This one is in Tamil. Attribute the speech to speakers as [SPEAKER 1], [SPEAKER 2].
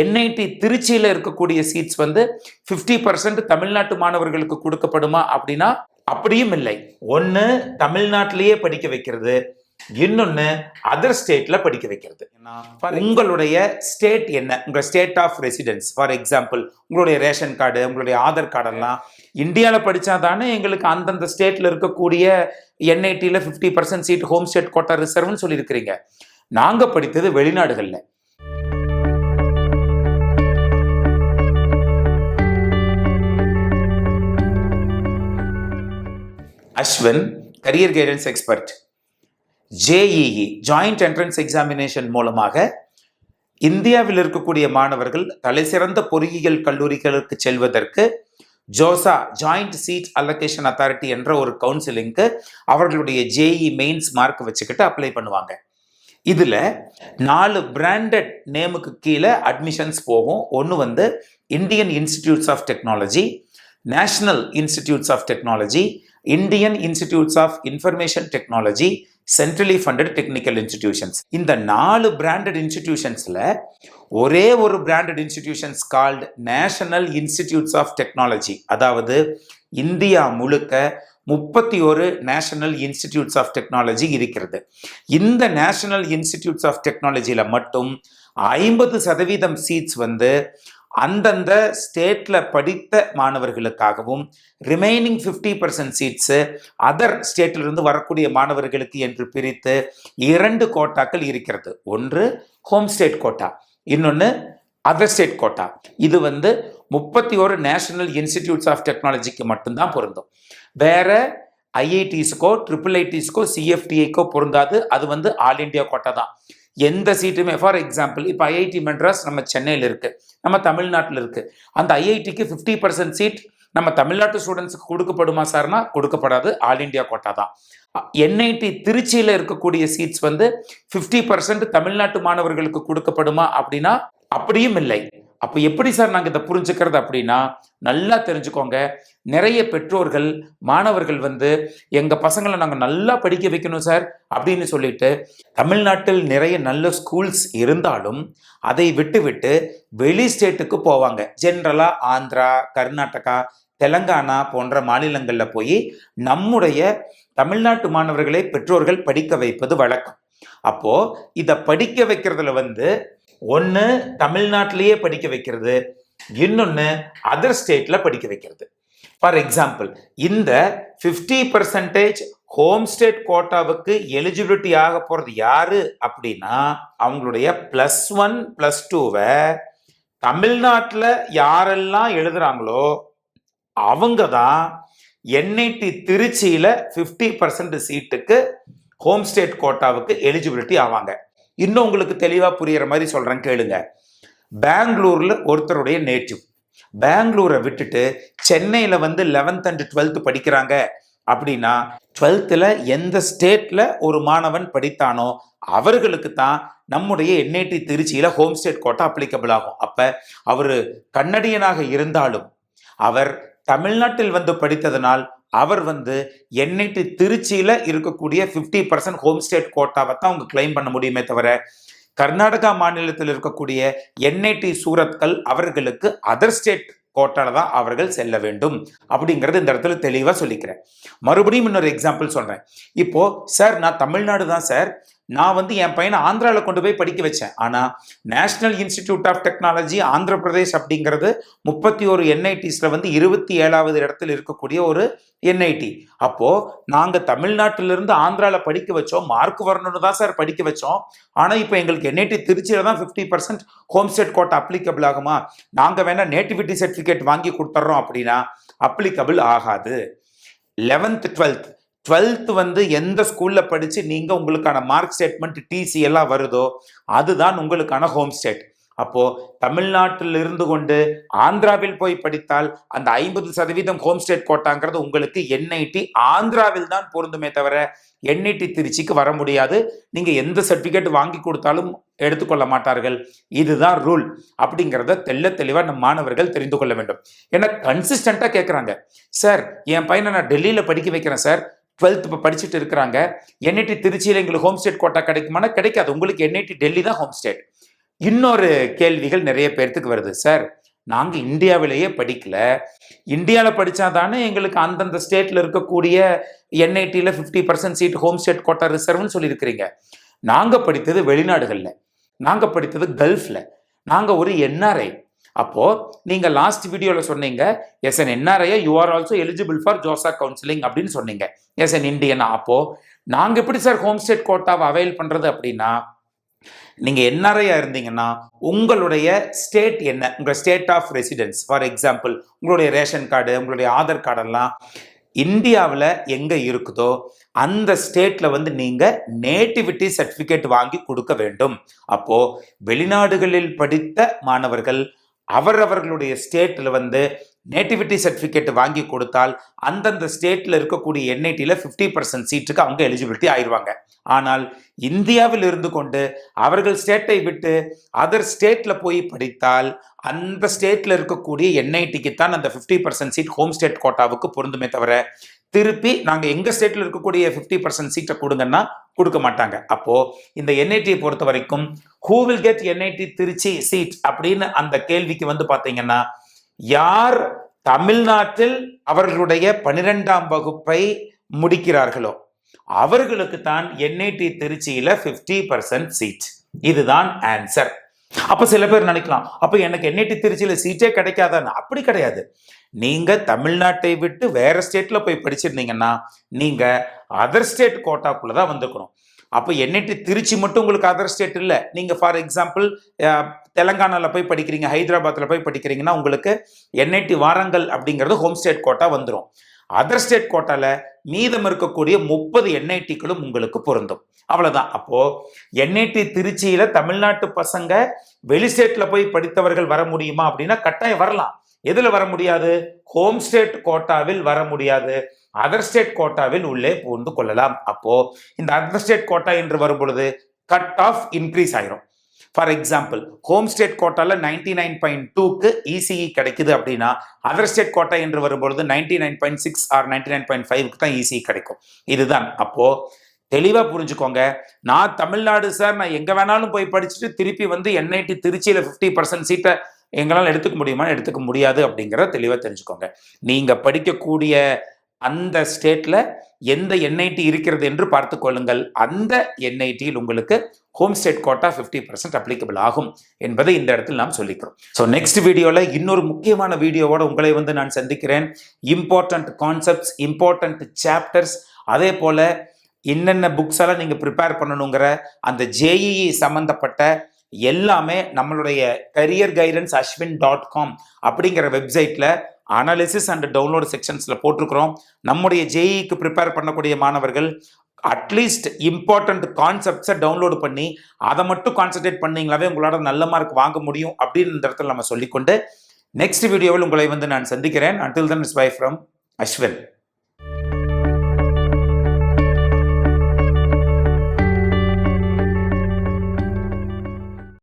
[SPEAKER 1] என்ஐடி திருச்சியில் இருக்கக்கூடிய சீட்ஸ் வந்து 50% தமிழ்நாட்டு மாணவர்களுக்கு கொடுக்கப்படுமா அப்படின்னா அப்படியும் இல்லை. ஒன்று தமிழ்நாட்டிலேயே படிக்க வைக்கிறது, இன்னொன்னு அதர் ஸ்டேட்ல படிக்க வைக்கிறது. உங்களுடைய ஸ்டேட் என்ன, உங்க state of residence, for example உங்களுடைய ரேஷன் கார்டு, உங்களுடைய ஆதார் கார்டெல்லாம் இந்தியாவில் படித்தா தானே எங்களுக்கு அந்தந்த ஸ்டேட்ல இருக்கக்கூடிய என்ஐடியில் 50% சீட் ஹோம் ஸ்டேட் கோட்டா ரிசர்வ்னு சொல்லியிருக்கிறீங்க. நாங்கள் படித்தது வெளிநாடுகளில். Ashwin, career guidance expert. JEE joint entrance examination மூலமாக இந்தியாவில் இருக்கக்கூடிய மாணவர்கள் தலைசிறந்த பொறியியல் கல்லூரிகளுக்கு செல்வதற்கு JoSAA joint seat allocation authority என்ற ஒரு கவுன்சிலிங்க்கு அவர்களுடைய ஜேஇ மெயின்ஸ் மார்க் வச்சுக்கிட்டு அப்ளை பண்ணுவாங்க. இதில் 4 பிராண்டட் நேமுக்கு கீழே அட்மிஷன்ஸ் போகும். ஒன்று வந்து Indian Institutes of Technology, National Institutes of Technology, Indian Institutes of Information Technology, centrally funded technical institutions. இந்த 4 பிராண்டட் இன்ஸ்டிடியூஷன்ஸில் ஒரே ஒரு branded institutions called National Institutes of Technology. அதாவது இந்தியா முழுக்க 31 நேஷனல் இன்ஸ்டிடியூட்ஸ் ஆஃப் டெக்னாலஜி இருக்கிறது. இந்த நேஷனல் இன்ஸ்டிடியூட்ஸ் ஆஃப் டெக்னாலஜியில் மட்டும் 50% சீட்ஸ் வந்து அந்தந்த ஸ்டேட்ல படித்த மாணவர்களுக்காகவும், ரிமைனிங் 50% சீட்ஸு அதர் ஸ்டேட்ல இருந்து வரக்கூடிய மாணவர்களுக்கு என்று பிரித்து 2 கோட்டாக்கள் இருக்கிறது. ஒன்று ஹோம் ஸ்டேட் கோட்டா, இன்னொன்று அதர் ஸ்டேட் கோட்டா. இது வந்து 31 நேஷனல் இன்ஸ்டிடியூட்ஸ் ஆஃப் டெக்னாலஜிக்கு மட்டும்தான் பொருந்தும். வேற ஐஐடிஸ்க்கோ IIITஸ்க்கோ சிஎஃப்டிஐக்கோ பொருந்தாது. அது வந்து ஆல் இண்டியா கோட்டா தான். எந்த சீட்டுமே, ஃபார் எக்ஸாம்பிள் இப்போ ஐஐடி மெட்ராஸ் நம்ம சென்னையில் இருக்கு, நம்ம தமிழ்நாட்டில் இருக்கு. அந்த ஐஐடிக்கு 50% சீட் நம்ம தமிழ்நாட்டு ஸ்டூடெண்ட்ஸுக்கு கொடுக்கப்படுமா சார்னா கொடுக்கப்படாது. ஆல் இண்டியா கோட்டா தான். என்ஐடி திருச்சியில் இருக்கக்கூடிய சீட்ஸ் வந்து 50% தமிழ்நாட்டு மாணவர்களுக்கு கொடுக்கப்படுமா அப்படின்னா அப்படியும் இல்லை. அப்போ எப்படி சார் நாங்கள் இதை புரிஞ்சுக்கிறது அப்படின்னா, நல்லா தெரிஞ்சுக்கோங்க. நிறைய பெற்றோர்கள் மாணவர்கள் வந்து எங்கள் பசங்களை நாங்கள் நல்லா படிக்க வைக்கணும் சார் அப்படின்னு சொல்லிட்டு தமிழ்நாட்டில் நிறைய நல்ல ஸ்கூல்ஸ் இருந்தாலும் அதை விட்டு வெளி ஸ்டேட்டுக்கு போவாங்க. ஜென்ரலாக ஆந்திரா, கர்நாடகா, தெலங்கானா போன்ற மாநிலங்களில் போய் நம்முடைய தமிழ்நாட்டு மாணவர்களை பெற்றோர்கள் படிக்க வைப்பது வழக்கம். அப்போது இதை படிக்க வைக்கிறதுல வந்து ஒன்று தமிழ்நாட்டிலேயே படிக்க வைக்கிறது, இன்னொன்று அதர் ஸ்டேட்ல படிக்க வைக்கிறது. ஃபார் எக்ஸாம்பிள் இந்த 50% ஹோம் ஸ்டேட் கோட்டாவுக்கு எலிஜிபிலிட்டி ஆக போறது யாரு அப்படின்னா, அவங்களுடைய +1 +2 தமிழ்நாட்டில் யாரெல்லாம் எழுதுறாங்களோ அவங்க தான் என்ஐடி திருச்சியில 50% சீட்டுக்கு ஹோம் ஸ்டேட் கோட்டாவுக்கு எலிஜிபிலிட்டி ஆவாங்க. இன்னும் உங்களுக்கு தெளிவா புரியுற மாதிரி சொல்றேன், கேளுங்க. பெங்களூர்ல ஒருத்தருடைய நேட்டிவ் பெங்களூரை விட்டுட்டு சென்னையில வந்து 11th and 12th படிக்கிறாங்க அப்படின்னா 12th எந்த ஸ்டேட்ல ஒரு மாணவன் படித்தானோ அவர்களுக்கு தான் நம்முடைய என்ஐடி திருச்சியில ஹோம் ஸ்டேட் கோட்டா அப்ளிகபிள் ஆகும். அப்ப அவர் கன்னடியனாக இருந்தாலும் அவர் தமிழ்நாட்டில் வந்து படித்ததனால் அவர் வந்து என்ஐடி திருச்சியில இருக்கக்கூடிய 50% ஹோம் ஸ்டேட் கோட்டாவை தான் அவங்க கிளைம் பண்ண முடியுமே தவிர, கர்நாடகா மாநிலத்தில் இருக்கக்கூடிய என்ஐடி சூரத்கல் அவர்களுக்கு அதர் ஸ்டேட் கோட்டால தான் அவர்கள் செல்ல வேண்டும் அப்படிங்கிறது இந்த இடத்துல தெளிவாக சொல்லிக்கிறேன். மறுபடியும் இன்னொரு எக்ஸாம்பிள் சொல்றேன். இப்போ சார் நான் தமிழ்நாடு தான் சார், நான் வந்து என் பையனை ஆந்திராவில் கொண்டு போய் படிக்க வச்சேன். ஆனால் National Institute of Technology Andhra Pradesh அப்படிங்கிறது 31 என்ஐடிஸ்ல வந்து 27வது இடத்துல இருக்கக்கூடிய ஒரு என்ஐடி. அப்போ நாங்கள் தமிழ்நாட்டிலிருந்து ஆந்திராவில் படிக்க வச்சோம், மார்க் வரணும்னு தான் சார் படிக்க வச்சோம். ஆனால் இப்போ எங்களுக்கு என்ஐடி திருச்சியில தான் 50% ஹோம் ஸ்டேட் கோட்டா அப்ளிகபிள் ஆகுமா, நாங்கள் வேணா நேட்டிவிட்டி சர்டிஃபிகேட் வாங்கி கொடுத்துட்றோம் அப்படின்னா அப்ளிகபிள் ஆகாது. 11th 12th வந்து எந்த ஸ்கூல்ல படிச்சு நீங்க உங்களுக்கான மார்க் ஸ்டேட்மெண்ட் டிசி எல்லாம் வருதோ அதுதான் உங்களுக்கான ஹோம் ஸ்டேட். அப்போ தமிழ்நாட்டில் இருந்து கொண்டு ஆந்திராவில் போய் படித்தால் அந்த 50% ஹோம் ஸ்டேட் கோட்டாங்கிறது உங்களுக்கு என்ஐடி ஆந்திராவில் தான் பொருந்துமே தவிர என்ஐடி திருச்சிக்கு வர முடியாது. நீங்க எந்த சர்டிபிகேட் வாங்கி கொடுத்தாலும் எடுத்துக்கொள்ள மாட்டார்கள். இதுதான் ரூல் அப்படிங்கிறத தெளிவாக நம்ம மாணவர்கள் தெரிந்து கொள்ள வேண்டும். ஏன்னா கன்சிஸ்டண்டா கேட்குறாங்க, சார் என் பையனை நான் டெல்லியில படிக்க வைக்கிறேன் சார், 12th இப்போ படிச்சுட்டு இருக்கிறாங்க, என்ஐடி திருச்சியில் எங்களுக்கு ஹோம் ஸ்டேட் கோட்டா கிடைக்குமானா கிடைக்காது. உங்களுக்கு என்ஐடி டெல்லி தான் ஹோம் ஸ்டேட். இன்னொரு கேள்விகள் நிறைய பேர்த்துக்கு வருது. சார், நாங்க இந்தியாவிலேயே படிக்கல, இந்தியாவில் படிச்சா தானே எங்களுக்கு அந்தந்த ஸ்டேட்ல இருக்கக்கூடிய என்ஐடியில் 50% சீட் ஹோம் ஸ்டேட் கோட்டா ரிசர்வ்னு சொல்லியிருக்கிறீங்க. நாங்க படித்தது வெளிநாடுகள்ல, நாங்க படித்தது கல்ஃப்ல, நாங்க ஒரு என்ஆர்ஐ. அப்போ நீங்க லாஸ்ட் வீடியோல சொன்னீங்க, as an NRI you are also eligible for JoSAA counselling அப்படின்னு சொன்னீங்க. எஸ் என் இந்தியனா. அப்போ நாங்க எப்படி சார் ஹோம் ஸ்டேட் கோட்டாவை அவைல் பண்றது அப்படின்னா, நீங்க என்ஆர்ஐயா இருந்தீங்கன்னா உங்களுடைய ஸ்டேட் என்ன, உங்க state of residence, for example உங்களுடைய ரேஷன் கார்டு, உங்களுடைய ஆதார் கார்டெல்லாம் இந்தியாவில் எங்க இருக்குதோ அந்த ஸ்டேட்ல வந்து நீங்க நேட்டிவிட்டி சர்டிபிகேட் வாங்கி கொடுக்க வேண்டும். அப்போ வெளிநாடுகளில் படித்த மாணவர்கள் அவரவர்களுடைய ஸ்டேட்ல வந்து நேட்டிவிட்டி சர்டிபிகேட் வாங்கி கொடுத்தால் அந்தந்த ஸ்டேட்ல இருக்கக்கூடிய என்ஐடியில் 50% சீட்டுக்கு அவங்க எலிஜிபிலிட்டி ஆயிடுவாங்க. ஆனால் இந்தியாவில் இருந்து கொண்டு அவர்கள் ஸ்டேட்டை விட்டு அதர் ஸ்டேட்ல போய் படித்தால் அந்த ஸ்டேட்ல இருக்கக்கூடிய என்ஐடிக்கு தான் அந்த 50% சீட் ஹோம் ஸ்டேட் கோட்டாவுக்கு பொருந்துமே தவிர திருப்பி நாங்க எங்க ஸ்டேட்ல இருக்கக்கூடிய 50% சீட்டை கொடுங்கன்னா கொடுக்க மாட்டாங்க. அப்போ இந்த என்ஐடியை பொறுத்த வரைக்கும் who will get NIT Trichy seat அப்படின்னு அந்த கேள்விக்கு வந்து பாத்தீங்கன்னா, யார் தமிழ்நாட்டில் அவர்களுடைய 12ஆம் வகுப்பை முடிக்கிறார்களோ அவர்களுக்கு தான் என்ஐடி திருச்சியில 50% சீட். இதுதான் ஆன்சர். அப்ப சில பேர் நினைக்கலாம், அப்ப எனக்கு என்ஐடி திருச்சியில சீட்டே கிடைக்காதான்னு. அப்படி கிடையாது. நீங்க தமிழ்நாட்டை விட்டு வேற ஸ்டேட்ல போய் படிச்சிருந்தீங்கன்னா நீங்க அதர் ஸ்டேட் கோட்டாக்குள்ளதான் வந்துக்கணும். அப்போ என்ஐடி திருச்சி மட்டும் உங்களுக்கு அதர் ஸ்டேட் இல்லை. நீங்க ஃபார் எக்ஸாம்பிள் தெலங்கானால போய் படிக்கிறீங்க, ஹைதராபாத்ல போய் படிக்கிறீங்கன்னா உங்களுக்கு என்ஐடி வாரங்கல் அப்படிங்கிறது ஹோம் ஸ்டேட் கோட்டா வந்துடும். அதர் ஸ்டேட் கோட்டால மீதம் இருக்கக்கூடிய 30 என்ஐடிக்களும் உங்களுக்கு பொருந்தும். அவ்வளவுதான். அப்போ என்ஐடி திருச்சியில தமிழ்நாட்டு பசங்க வெளி ஸ்டேட்ல போய் படித்தவர்கள் வர முடியுமா அப்படின்னா கட்டாயம் வரலாம். எதுல வர முடியாது? ஹோம் ஸ்டேட் கோட்டாவில் வர முடியாது. அதர் ஸ்டேட் கோட்டாவில் உள்ளே புகுந்து கொள்ளலாம். அப்போ இந்த அதர் ஸ்டேட் கோட்டா என்று வரும் பொழுது கட் ஆஃப் இன்க்ரீஸ் ஆயிரும். ஃபார் எக்ஸாம்பிள் ஹோம் ஸ்டேட் கோட்டால 99.2க்கு இசிஇ கிடைக்குது அப்படின்னா அதர் ஸ்டேட் கோட்டா என்று வரும்பொழுது 99.6 ஆர் 99.5க்கு தான் இசிஇ கிடைக்கும். இதுதான். அப்போ தெளிவா புரிஞ்சுக்கோங்க. நான் தமிழ்நாடு சார், நான் எங்க வேணாலும் போய் படிச்சுட்டு திருப்பி வந்து என்ஐடி திருச்சியில 50% சீட்டை எங்களால் எடுத்துக்க முடியுமா? எடுத்துக்க முடியாது அப்படிங்கிறத தெளிவா தெரிஞ்சுக்கோங்க. நீங்க படிக்கக்கூடிய அந்த ஸ்டேட்ல எந்த என்ஐடி இருக்கிறது என்று பார்த்து கொள்ளுங்கள். அந்த என்ஐடியில் உங்களுக்கு ஹோம் ஸ்டேட் கோட்டா 50% அப்ளிகபிள் ஆகும் என்பதை இந்த இடத்தில் நாம் சொல்லிக்கிறோம். ஸோ நெக்ஸ்ட் வீடியோவில் இன்னொரு முக்கியமான வீடியோவோட உங்களை வந்து நான் சந்திக்கிறேன். இம்பார்ட்டன்ட் கான்செப்ட்ஸ், இம்பார்ட்டன்ட் சாப்டர்ஸ், அதே போல என்னென்ன புக்ஸ் எல்லாம் நீங்க ப்ரிப்பேர் பண்ணணுங்கிற அந்த ஜேஇஇ சம்பந்தப்பட்ட எல்லாமே நம்மளுடைய careerguidance.ashwin.com அப்படிங்கிற வெப்சைட்ல அனாலிசிஸ் அண்ட் டவுன்லோட் செக்ஷன்ஸ்ல போட்டிருக்கிறோம். நம்முடைய ஜேஇக்கு ப்ரிப்பேர் பண்ணக்கூடிய மாணவர்கள் அட்லீஸ்ட் இம்பார்ட்டன்ட் கான்செப்ட்ஸை டவுன்லோடு பண்ணி அதை மட்டும் கான்சென்ட்ரேட் பண்ணீங்களாவே உங்களோட நல்ல மார்க் வாங்க முடியும் அப்படின்னு இந்த இடத்துல நம்ம சொல்லிக்கொண்டு நெக்ஸ்ட் வீடியோவில் உங்களை வந்து நான் சந்திக்கிறேன். Until then, it's bye from Ashwin.